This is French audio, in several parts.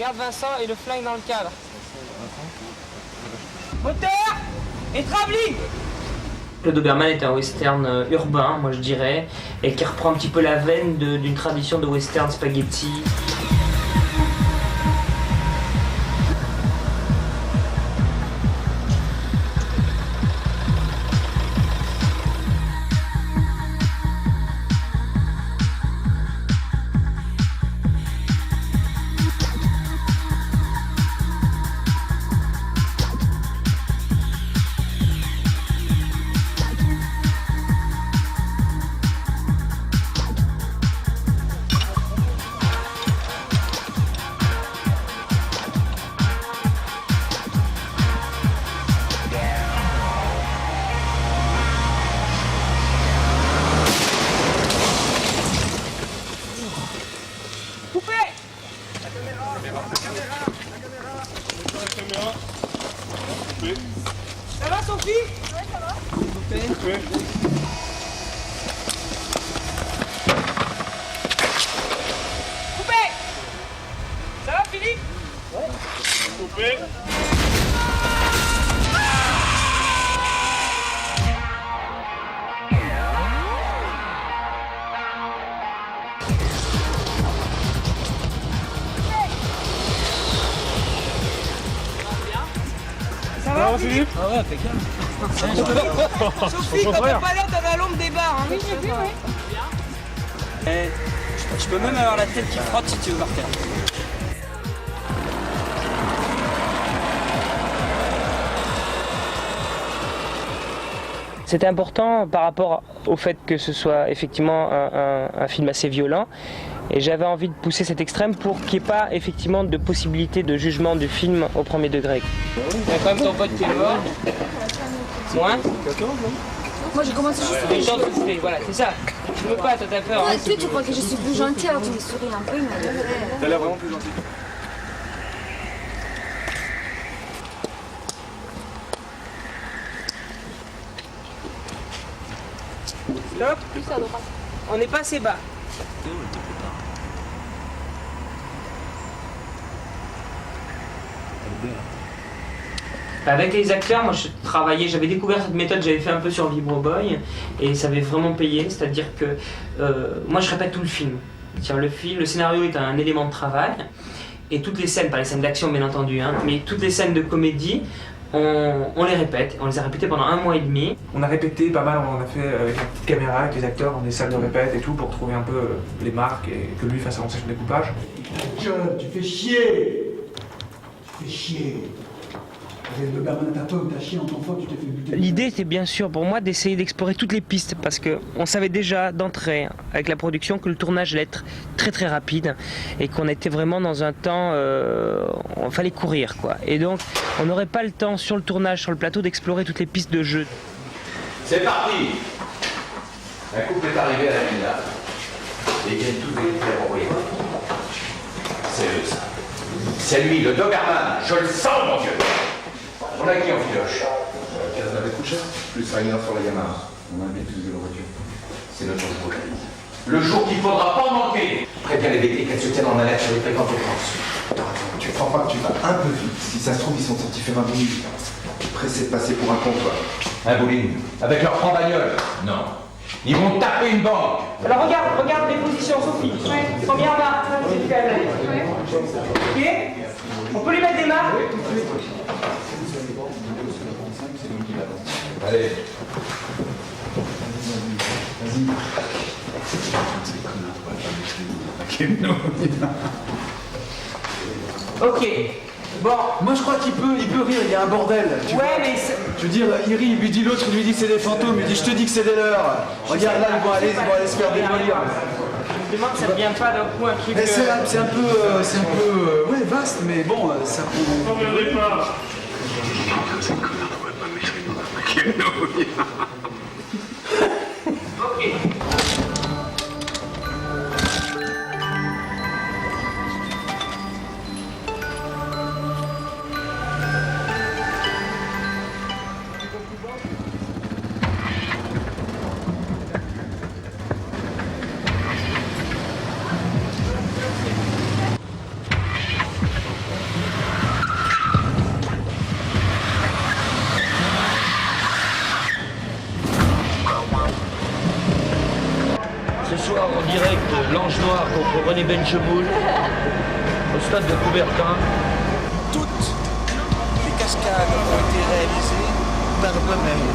Garde Vincent et le flingue dans le cadre. Moteur et travelling. Le Doberman est un western urbain, moi je dirais, et qui reprend un petit peu la veine d'une tradition de western spaghetti. Ça va Sophie? Ouais, ça va. Coupé. Coupé. Ça va Philippe? Ouais. Coupé. Ça va Philippe? Ah ouais, impeccable. Sophie, quand t'es pas là, t'as la lampe des bars. Hein, Oui, j'ai vu, oui. Je peux même avoir la tête qui frotte si tu veux par terre. C'était important par rapport au fait que ce soit effectivement un film assez violent. Et j'avais envie de pousser cet extrême pour qu'il n'y ait pas effectivement de possibilité de jugement du film au premier degré. Il y a quand même ton pote qui est mort. Moins. Moi, j'ai commencé juste Les gens soufflent, voilà, c'est ça. Je veux pas, toi t'as peur. toi, Hein. tu crois que je suis plus gentille, alors tu me souris un peu, mais... T'as l'air vraiment plus gentil. Stop. On n'est pas assez bas. Avec les acteurs, moi je travaillais, j'avais découvert cette méthode, j'avais fait un peu sur Vibro Boy et ça avait vraiment payé, c'est-à-dire que moi je répète tout le film. Le scénario est un élément de travail et toutes les scènes, pas les scènes d'action bien entendu, hein, mais toutes les scènes de comédie, on les répète, on les a répétées pendant 1 mois et demi. On a répété pas mal, on a fait avec une petite caméra, avec les acteurs, dans des salles de répète et tout, pour trouver un peu les marques et que lui fasse avancer son découpage. Gueule, tu fais chier. Tu fais chier. Le Doberman à ta pomme, t'as chié en ton fort, tu t'es fait buter. L'idée était bien sûr pour moi d'essayer d'explorer toutes les pistes parce qu'on savait déjà d'entrée avec la production que le tournage allait être très très rapide et qu'on était vraiment dans un temps, il fallait courir quoi. Et donc on n'aurait pas le temps sur le tournage, sur le plateau d'explorer toutes les pistes de jeu. C'est parti. Un couple est arrivé à la villa. Et ils viennent tous vérifier la propriété. C'est eux ça. C'est lui, le Doberman. Je le sens mon Dieu. On a qui en filoche? 15 navets couchés, plus Rainer sur la Yamaha. On a maîtrisé la voiture. C'est notre jour de reprise. Le jour qu'il faudra pas manquer. Préviens les béquilles qu'elles se tiennent en alerte sur les fréquentes urgences. Attends, tu crois pas que tu vas un peu vite? Si ça se trouve, ils sont sortis faire un bowling. Pressés de passer pour un comptoir. Un bowling. Avec leur franc bagnole. Non. Ils vont taper une banque. Alors regarde les positions Sophie. Première marque, c'est du calme. Ok? On peut lui mettre des marques? Allez. Ok. Bon. Moi je crois qu'il peut rire, il y a un bordel. Ouais mais... Je veux dire, il rit, il lui dit l'autre, il lui dit que c'est des fantômes, il dit je te dis que c'est des leurs. Regarde là, ils vont aller se faire démolir. Je me demande si ça ne vient pas d'un coup un truc... Mais c'est un peu, ouais, vaste, mais bon, ça prend... Regardez pas. Ok. direct l'Ange Noir contre René Benchemoul au stade de Coubertin. Toutes les cascades ont été réalisées par moi-même.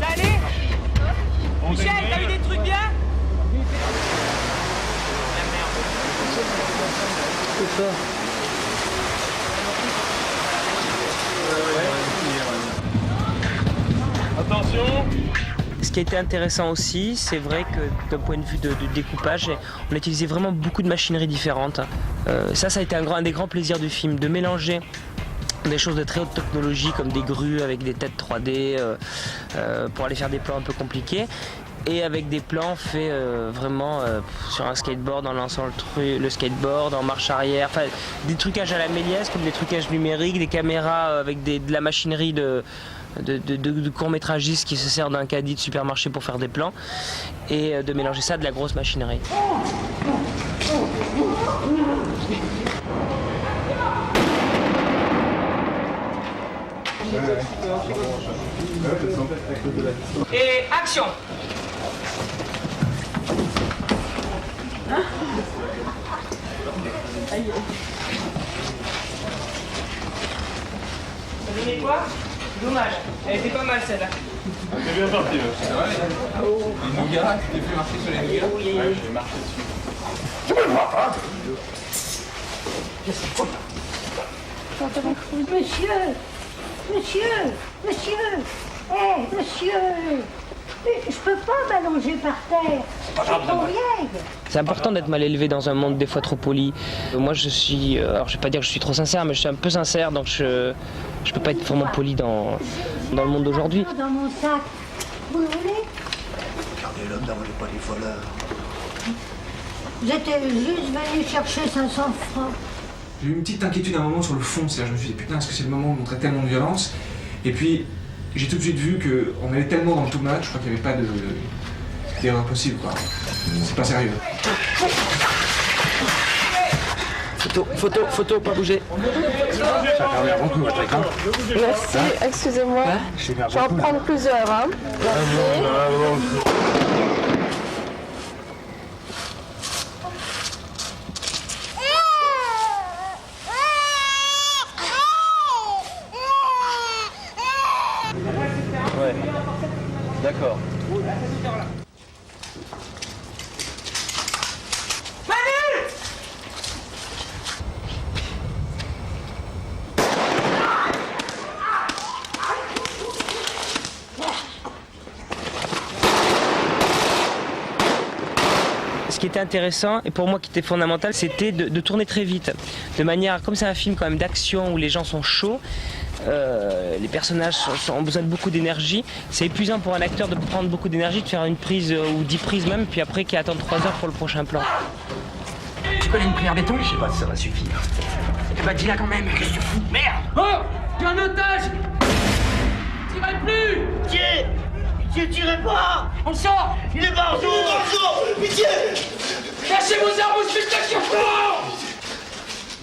Salut Michel, t'as eu des trucs bien? C'est ça. Attention. Ce qui a été intéressant aussi, c'est vrai que d'un point de vue de découpage, on a utilisé vraiment beaucoup de machineries différentes. Ça a été un des grands plaisirs du film, de mélanger des choses de très haute technologie comme des grues avec des têtes 3D pour aller faire des plans un peu compliqués, et avec des plans faits vraiment sur un skateboard en lançant le skateboard en marche arrière, enfin des trucages à la Méliès comme des trucages numériques, des caméras avec de la machinerie de court-métragistes qui se sert d'un caddie de supermarché pour faire des plans, et de mélanger ça à de la grosse machinerie. Et action. T'as donné quoi? Dommage, elle était pas mal celle-là. T'es bien parti là. C'est vrai. Les nougats, tu t'es fait marcher sur les nougats? Oui, ouais, je vais marcher dessus. Tu me vois pas? Je peux pas m'allonger par terre. Je suis trop vieille. C'est important d'être mal élevé dans un monde des fois trop poli. Moi je suis, alors je vais pas dire que je suis trop sincère, mais je suis un peu sincère, donc je peux pas être vraiment poli dans le monde d'aujourd'hui. Dans mon sac. Vous le voulez? Regardez l'homme, n'envoyez pas les voleurs. J'étais juste venu chercher 500 francs. J'ai eu une petite inquiétude à un moment sur le fond, c'est-à-dire je me suis dit putain, est-ce que c'est le moment où on montrait tellement de violence? Et puis j'ai tout de suite vu qu'on allait tellement dans le too much, je crois qu'il n'y avait pas d'erreur possible, quoi. C'est pas sérieux. Photo, pas bouger. Ça va faire beaucoup votre écran. Merci, excusez-moi. Je vais en prendre plusieurs, hein. Merci. Ouais. D'accord. Ce qui était intéressant, et pour moi qui était fondamental, c'était de tourner très vite. De manière, comme c'est un film quand même d'action où les gens sont chauds, les personnages ont besoin de beaucoup d'énergie. C'est épuisant pour un acteur de prendre beaucoup d'énergie, de faire une prise ou 10 prises même, puis après qu'il attend 3 heures pour le prochain plan. Tu connais une prière béton? Je sais pas si ça va suffire. Eh ben dis-la quand même, qu'est-ce que tu fous? Merde! Oh! Tu es un otage! Tirez plus! Pitié! Pitié, tirez pas! On sort! Il est partout! Pitié! Cachez vos armes au spectacle fort!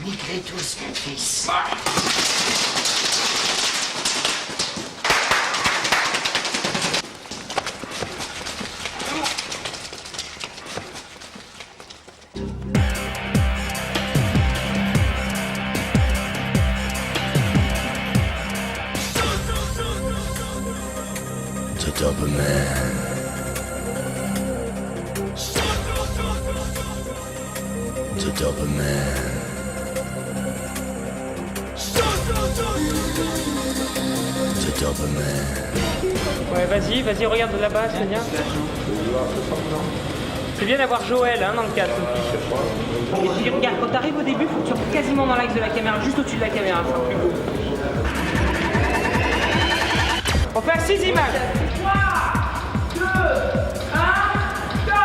Migrez tous, mon fils. The Doberman. The Doberman. The Doberman. Ouais, vas-y, regarde de là-bas, c'est bien. C'est bien d'avoir Joël dans le cadre aussi. Et puis regarde, quand t'arrives au début, il faut que tu sois quasiment dans l'axe de la caméra, juste au-dessus de la caméra, c'est plus beau. On fait 6 images. 3, 2, 1, stop.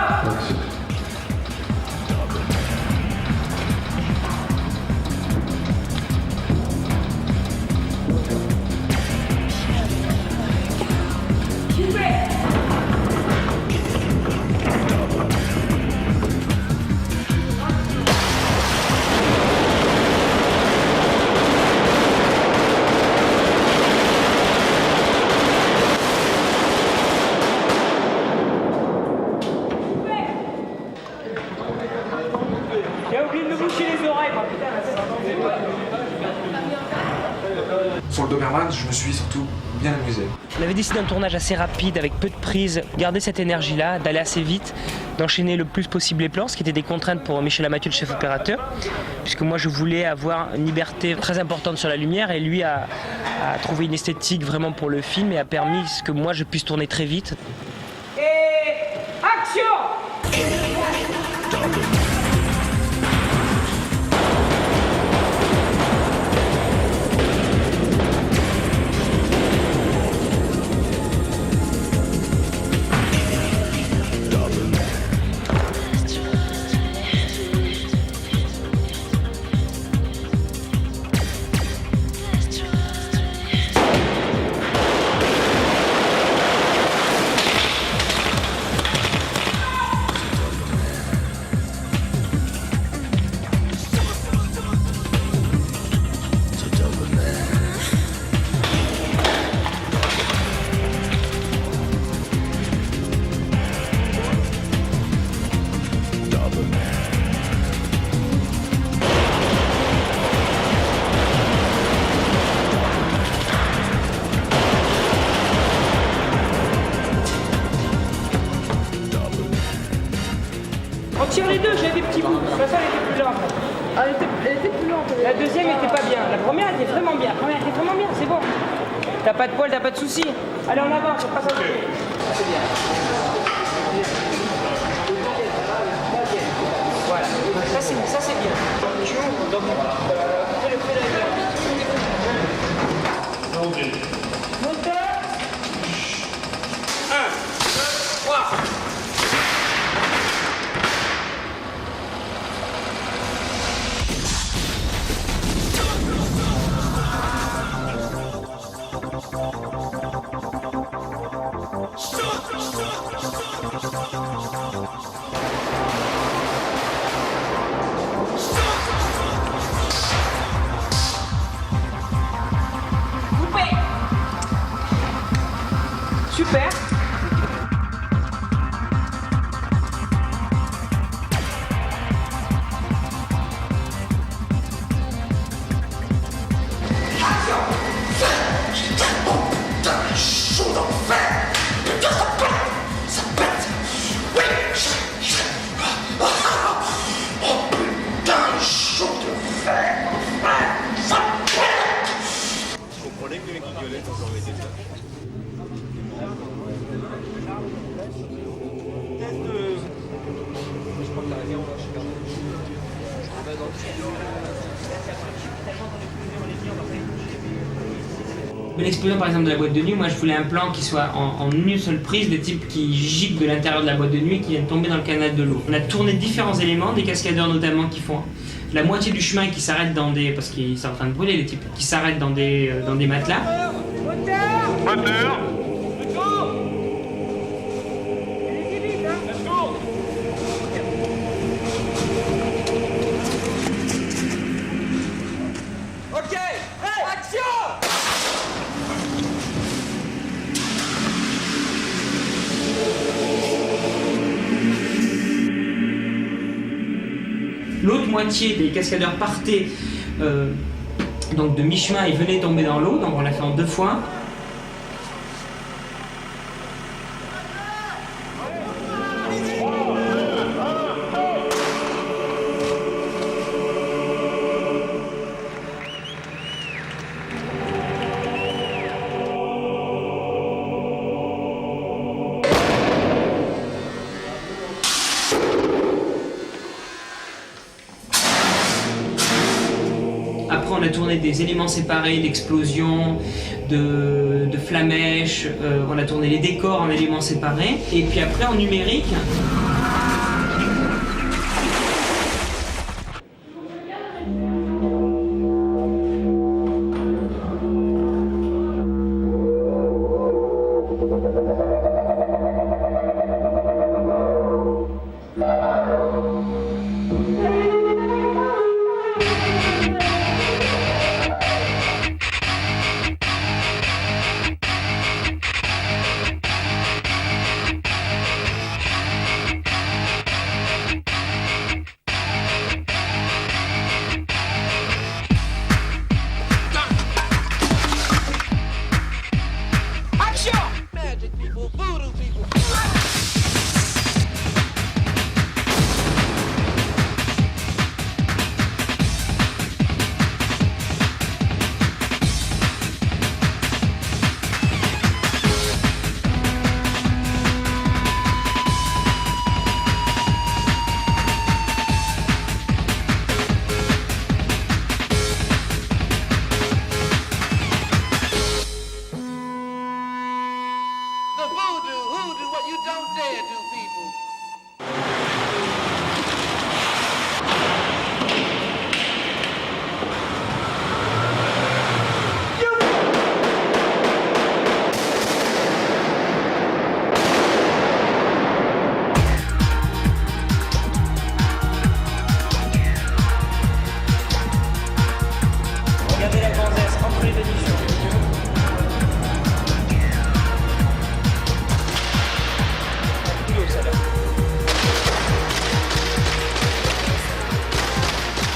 J'ai oublié de me boucher les oreilles, moi, putain. Sur le Doberman, je me suis surtout bien amusé. On avait décidé d'un tournage assez rapide, avec peu de prises, garder cette énergie-là, d'aller assez vite, d'enchaîner le plus possible les plans, ce qui était des contraintes pour Michel Amathieu, le chef opérateur, puisque moi je voulais avoir une liberté très importante sur la lumière et lui a trouvé une esthétique vraiment pour le film et a permis que moi je puisse tourner très vite. Et action! On tire les deux, j'ai des petits bouts. De toute façon, elle était plus lente. Ah, elle était plus lente. La deuxième était pas bien. La première était vraiment bien. La première était vraiment bien, c'est bon. T'as pas de poil, t'as pas de soucis. Allez, on avance, on passe à côté. C'est bien. Voilà, ça c'est bien. Tu ouvres, donc fais le feu de la moteur. 1, 2, 3. Super. L'explosion par exemple de la boîte de nuit, moi je voulais un plan qui soit en une seule prise, des types qui giclent de l'intérieur de la boîte de nuit et qui viennent tomber dans le canal de l'eau. On a tourné différents éléments, des cascadeurs notamment qui font la moitié du chemin qui s'arrêtent dans des... parce qu'ils sont en train de brûler les types, qui s'arrêtent dans des matelas. Moteur. Ok, hey, action! L'autre moitié des cascadeurs partaient donc de mi-chemin et venaient tomber dans l'eau, donc on l'a fait en 2 fois. on a tourné des éléments séparés, d'explosions, de flamèches, on a tourné les décors en éléments séparés, et puis après en numérique.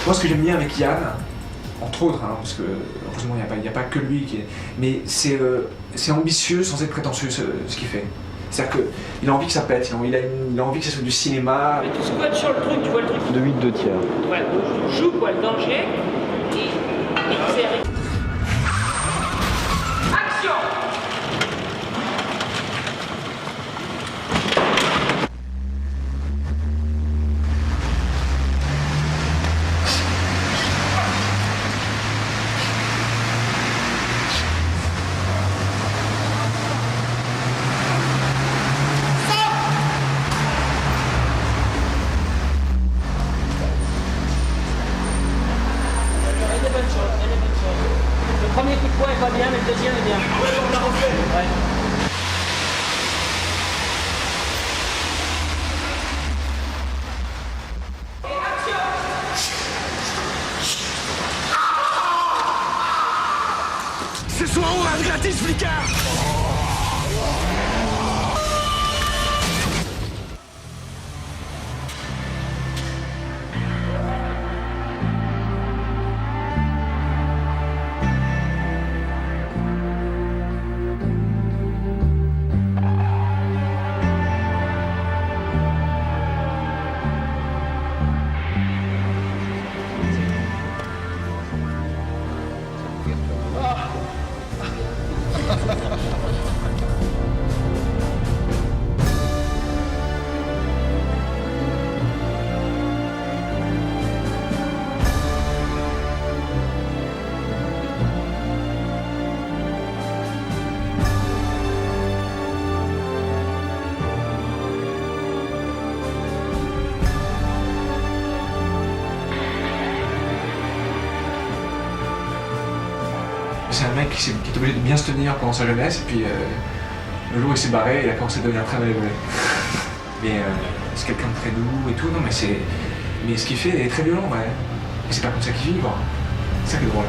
Moi, ce que j'aime bien avec Yann, entre autres, hein, parce que heureusement il n'y a pas que lui qui est... Mais c'est ambitieux sans être prétentieux ce qu'il fait. C'est-à-dire qu'il a envie que ça pète, il a envie que ça soit du cinéma. Mais tu squattes sur le truc, tu vois le truc. De 8 2 tiers. Ouais, je joue quoi, le danger, et c'est... Action! Le premier coup de poing est pas bien, mais le deuxième est bien. Ouais, on l'a refait. Ouais. Ce soir, on rate gratis, flicard. C'est un mec qui est obligé de bien se tenir pendant sa jeunesse, et puis le jour où il s'est barré, il a commencé à devenir très malheureux. Mais c'est quelqu'un de très doux et tout, non mais ce qu'il fait est très violent, ouais. Et c'est pas comme ça qu'il vit, quoi. C'est ça qui est drôle.